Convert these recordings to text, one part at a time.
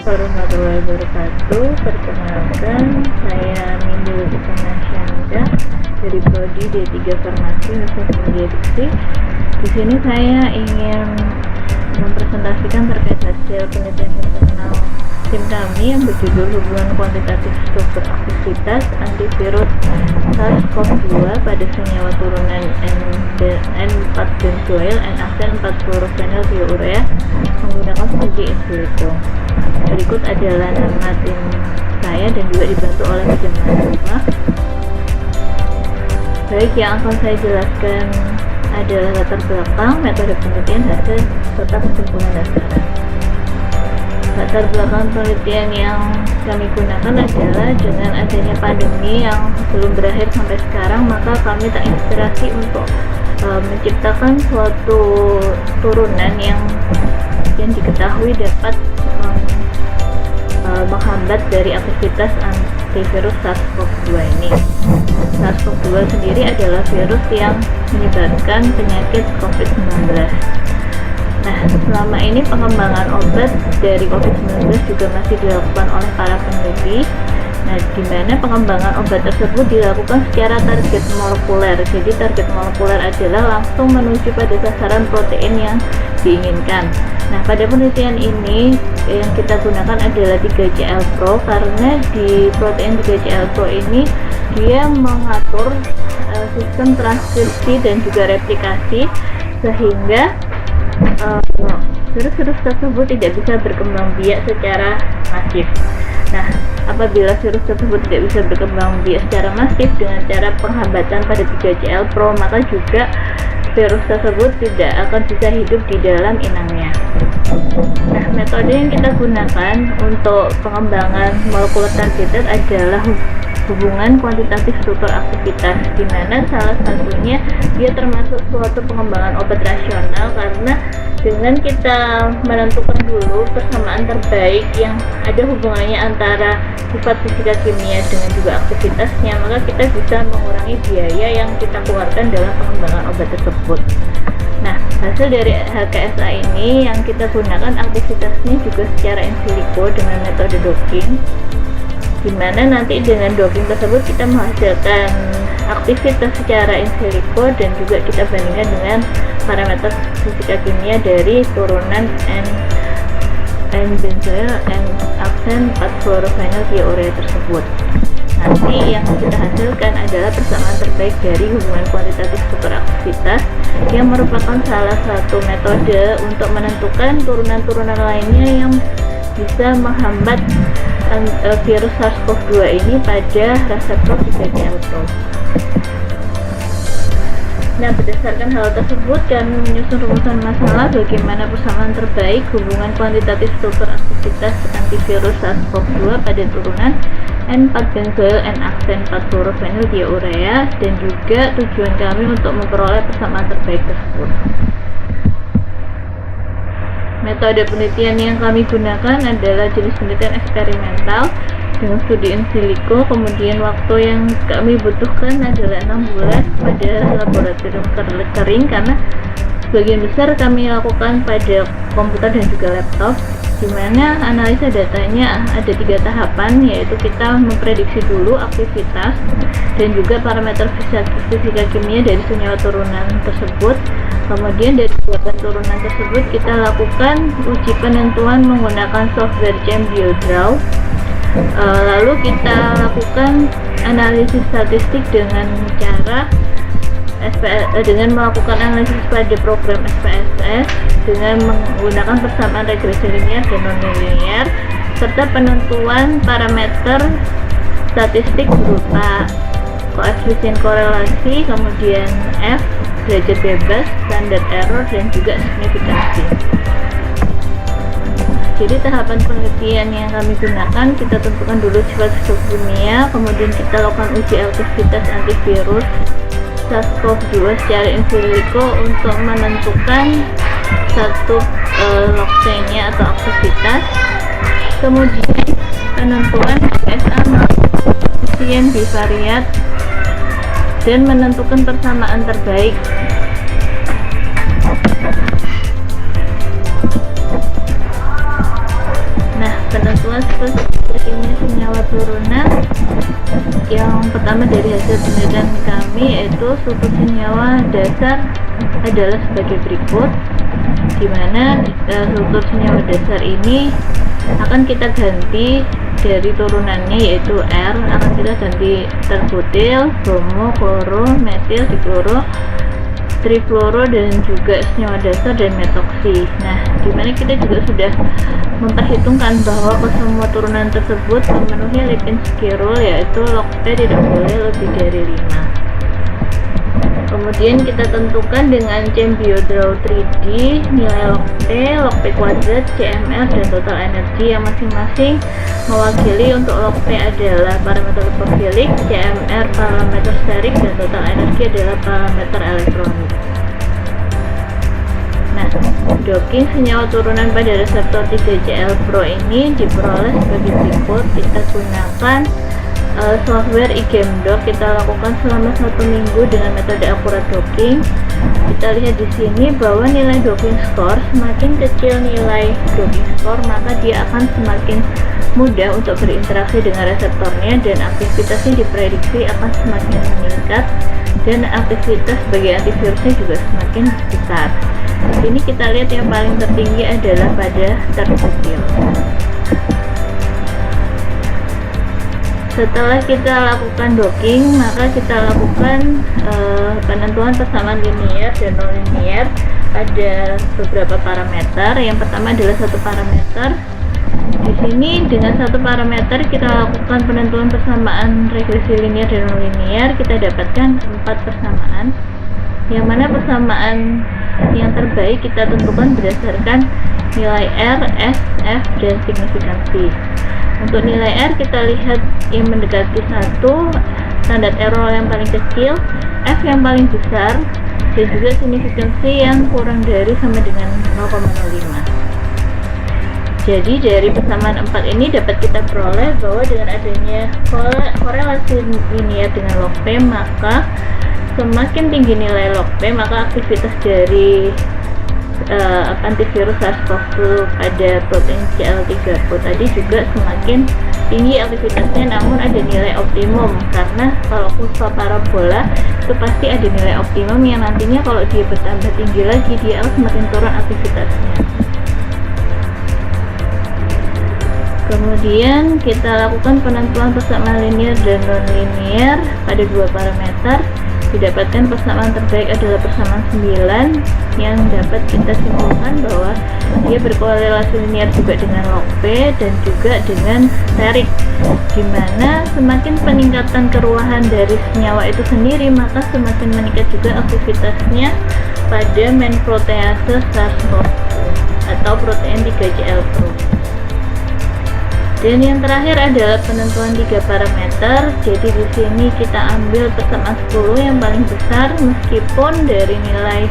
warahmatullahi wabarakatuh. Perkenalkan, saya Mindul Isyanda dari Prodi D3 Farmasi Universitas Diksi. Di sini saya ingin mempresentasikan terkait hasil penelitian internal tim kami yang berjudul hubungan kuantitatif struktur aktivitas antivirus SARS-CoV-2 pada senyawa turunan N4-benzoyl N-aksen 4-fluorophenoldiourea menggunakan studi in silico. Berikut adalah nama tim saya dan juga dibantu oleh 3 mahasiswa. Baik, yang akan saya jelaskan adalah latar belakang, metode penelitian, hasil, serta kesimpulan dasar. Latar belakang penelitian yang kami gunakan adalah dengan adanya pandemi yang belum berakhir sampai sekarang, maka kami terinspirasi untuk menciptakan suatu turunan yang diketahui dapat menghambat dari aktivitas antivirus SARS-CoV-2 ini. SARS-CoV-2 sendiri adalah virus yang menyebabkan penyakit COVID-19. Nah, selama ini pengembangan obat dari COVID-19 juga masih dilakukan oleh para peneliti. Nah, di mana pengembangan obat tersebut dilakukan secara target molekuler. Jadi target molekuler adalah langsung menuju pada sasaran protein yang diinginkan. Nah, pada penelitian ini yang kita gunakan adalah 3CL Pro, karena di protein 3CL Pro ini dia mengatur sistem transkripsi dan juga replikasi sehingga virus-virus tersebut tidak bisa berkembang biak secara masif. Nah, apabila virus tersebut tidak bisa berkembang biak secara masif dengan cara penghambatan pada 3CL Pro, maka juga virus tersebut tidak akan bisa hidup di dalam inangnya. Nah, metode yang kita gunakan untuk pengembangan molekular targeted adalah hubungan kuantitatif struktur aktivitas, di mana salah satunya dia termasuk suatu pengembangan obat rasional, karena dengan kita menentukan dulu persamaan terbaik yang ada hubungannya antara sifat fisika kimia dengan juga aktivitasnya, maka kita bisa mengurangi biaya yang kita keluarkan dalam pengembangan obat tersebut. Nah, hasil dari HKSA ini yang kita gunakan aktivitasnya juga secara in silico dengan metode docking, di mana nanti dengan docking tersebut kita menghasilkan aktivitas secara in silico dan juga kita bandingkan dengan parameter fisika kimia dari turunan N-benzoyl N-aksen 4-fluorophenoldiourea tersebut. Nanti yang kita hasilkan adalah persamaan terbaik dari hubungan kuantitatif struktur aktivitas yang merupakan salah satu metode untuk menentukan turunan-turunan lainnya yang bisa menghambat virus SARS-CoV-2 ini pada reseptor 3CL Pro. Nah, berdasarkan hal tersebut, kami menyusun rumusan masalah bagaimana persamaan terbaik hubungan kuantitatif struktur aktivitas antivirus SARS-CoV-2 pada turunan N4-benzoyl N-aksen 4-fluorophenoldiourea, dan juga tujuan kami untuk memperoleh persamaan terbaik tersebut. Metode penelitian yang kami gunakan adalah jenis penelitian eksperimental dengan studi in silico. Kemudian waktu yang kami butuhkan adalah 6 bulan pada laboratorium kering, karena sebagian besar kami lakukan pada komputer dan juga laptop, di mana analisa datanya ada 3 tahapan, yaitu kita memprediksi dulu aktivitas dan juga parameter fisika kimia dari senyawa turunan tersebut. Kemudian dari turunan tersebut kita lakukan uji penentuan menggunakan software ChemBioDraw. Lalu kita lakukan analisis statistik dengan cara dengan melakukan analisis pada program SPSS dengan menggunakan persamaan regresi linear dan non-linear, serta penentuan parameter statistik berupa koefisien korelasi, kemudian F, derajat bebas, standar error, dan juga signifikansi. Jadi tahapan penelitian yang kami gunakan, kita tentukan dulu sifat fisika kimia, kemudian kita lakukan uji aktivitas antivirus SARS-CoV-2 secara in silico untuk menentukan satu log chain-nya atau aktivitas, kemudian penentuan HSA koefisien bivariat, dan menentukan persamaan terbaik. Nah, penentuan spesifikasinya senyawa turunan yang pertama dari hasil penelitian kami yaitu struktur senyawa dasar adalah sebagai berikut, di mana struktur senyawa dasar ini akan kita ganti dari turunannya yaitu R, akan kita ganti terbutil, bromo, kloro, metil, dikloro, trifluoro, dan juga senyawa dasar dan metoksi. Nah, dimana kita juga sudah memperhitungkan bahwa kesemua turunan tersebut memenuhi Lipinski rule, yaitu log P tidak boleh lebih dari 5. Kemudian kita tentukan dengan Cambio-Draw 3D nilai log P kuadrat, CMR, dan total energi yang masing-masing mewakili. Untuk log P adalah parameter lipofilik, CMR parameter steric, dan total energi adalah parameter elektronik. Nah, docking senyawa turunan pada reseptor 3CL Pro ini diperoleh sebagai berikut. Kita gunakan software iGamDock, kita lakukan selama 1 minggu dengan metode akurat docking. Kita lihat di sini bahwa nilai docking score, semakin kecil nilai docking score maka dia akan semakin mudah untuk berinteraksi dengan reseptornya dan aktivitasnya diprediksi akan semakin meningkat dan aktivitas sebagai antivirusnya juga semakin besar. Di sini kita lihat yang paling tertinggi adalah pada terbutil. Setelah kita lakukan docking, maka kita lakukan penentuan persamaan linear dan non-linear pada beberapa parameter. Yang pertama adalah satu parameter. Di sini dengan satu parameter kita lakukan penentuan persamaan regresi linear dan non-linear. Kita dapatkan 4 persamaan. Yang mana persamaan yang terbaik kita tentukan berdasarkan nilai R, S, F, dan signifikansi. Untuk nilai R kita lihat yang mendekati 1, standar error yang paling kecil, F yang paling besar, dan juga signifikansi yang kurang dari sama dengan 0,05. Jadi dari persamaan 4 ini dapat kita peroleh bahwa dengan adanya korelasi linear dengan log P, maka semakin tinggi nilai log P maka aktivitas dari antivirus SARS-CoV-2 pada protein CL3 Pro tadi juga semakin tinggi aktivitasnya, namun ada nilai optimum karena kalau kurva parabola itu pasti ada nilai optimum yang nantinya kalau dia bertambah tinggi lagi dia akan semakin turun aktivitasnya. Kemudian kita lakukan penentuan persamaan linear dan non-linear pada 2 parameter. Didapatkan persamaan terbaik adalah persamaan 9 yang dapat kita simpulkan bahwa dia berkorelasi linear juga dengan log P dan juga dengan steric, dimana semakin peningkatan keruahan dari senyawa itu sendiri maka semakin meningkat juga aktivitasnya pada main protease SARS-CoV-2 atau protein 3CL Pro. Dan yang terakhir adalah penentuan 3 parameter. Jadi di sini kita ambil persamaan 10 yang paling besar, meskipun dari nilai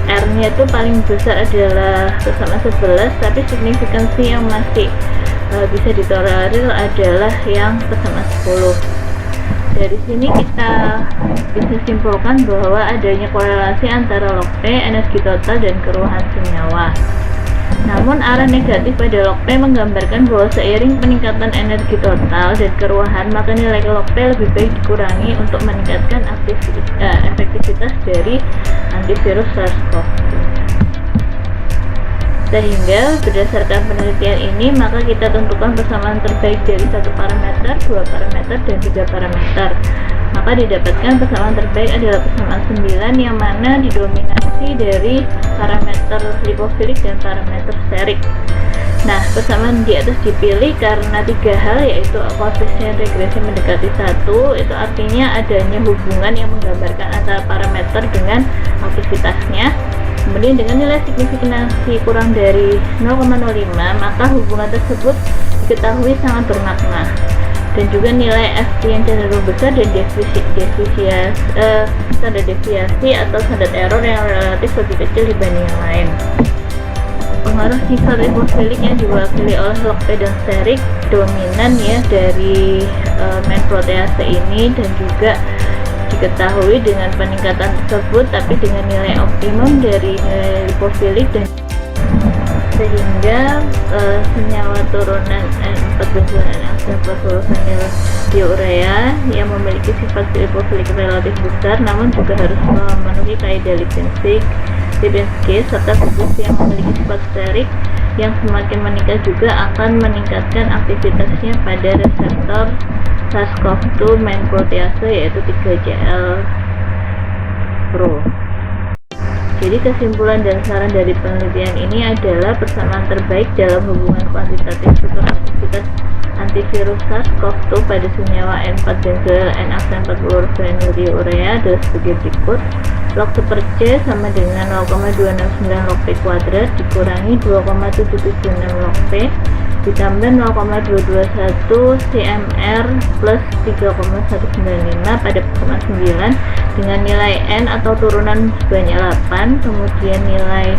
R-nya itu paling besar adalah persamaan 11, tapi signifikansi yang masih bisa ditolerir adalah yang persamaan 10. Dari sini kita bisa simpulkan bahwa adanya korelasi antara log P, energi total, dan keruahan senyawa. Namun arah negatif pada log P menggambarkan bahwa seiring peningkatan energi total dan keruahan maka nilai log P lebih baik dikurangi untuk meningkatkan efektivitas dari antivirus SARS-CoV-2. Sehingga berdasarkan penelitian ini maka kita tentukan persamaan terbaik dari 1 parameter, 2 parameter, dan 3 parameter. Maka didapatkan persamaan terbaik adalah persamaan 9 yang mana didominasi dari parameter lipofilik dan parameter steric. Nah, persamaan di atas dipilih karena 3 hal, yaitu koefisien regresi mendekati 1, itu artinya adanya hubungan yang menggambarkan antara parameter dengan aktivitasnya. Kemudian dengan nilai signifikansi kurang dari 0,05 maka hubungan tersebut diketahui sangat bermakna. Dan juga nilai FT yang cenderung besar dan standar deviasi atau standar error yang relatif lebih kecil dibanding yang lain. Pengaruh sifat lipofilik yang diwakili oleh log P dan steric dominan ya dari main protease ini, dan juga diketahui dengan peningkatan tersebut tapi dengan nilai optimum dari nilai lipofilik dan sehingga senyawa turunan N4-benzodiurea yang memiliki sifat lipofilik relatif besar namun juga harus memenuhi kaidah Lipinski serta tubuh yang memiliki sifat sterik yang semakin meningkat juga akan meningkatkan aktivitasnya pada reseptor SARS-CoV-2 main protease yaitu 3CL Pro. Jadi kesimpulan dan saran dari penelitian ini adalah persamaan terbaik dalam hubungan kuantitatif struktur aktivitas antivirus SARS-CoV-2 pada senyawa N4-benzoyl N-aksen-40-fenildiurea adalah sebagai berikut. Log per C sama dengan 0,269 log P kuadrat dikurangi 2,776 log P ditambah 0,221 cmr plus 3,195 pada persamaan 9 dengan nilai N atau turunan sebanyak 8, kemudian nilai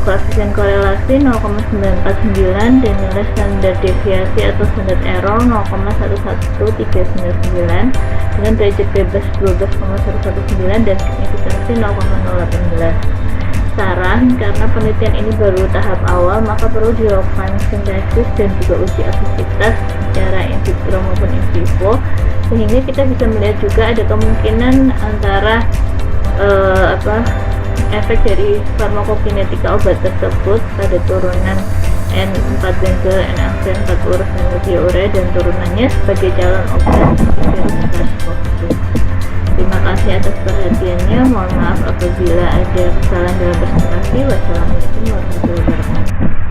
koefisien korelasi 0,949 dan nilai standar deviasi atau standar error 0,11399 dengan derajat bebas 12,119 dan signifikansi 0,018. Saran, karena penelitian ini baru tahap awal, maka perlu dilakukan sintesis dan juga uji aktivitas secara in vitro maupun in vivo, sehingga kita bisa melihat juga ada kemungkinan antara efek dari farmakokinetika obat tersebut pada turunan N4-benzoyl N-aksen-40-fenildiurea dan turunannya sebagai calon obat virus SARS-CoV-2. Terima kasih atas perhatiannya. Mohon maaf apabila ada kesalahan dalam presentasi. Wassalamualaikum warahmatullahi wabarakatuh.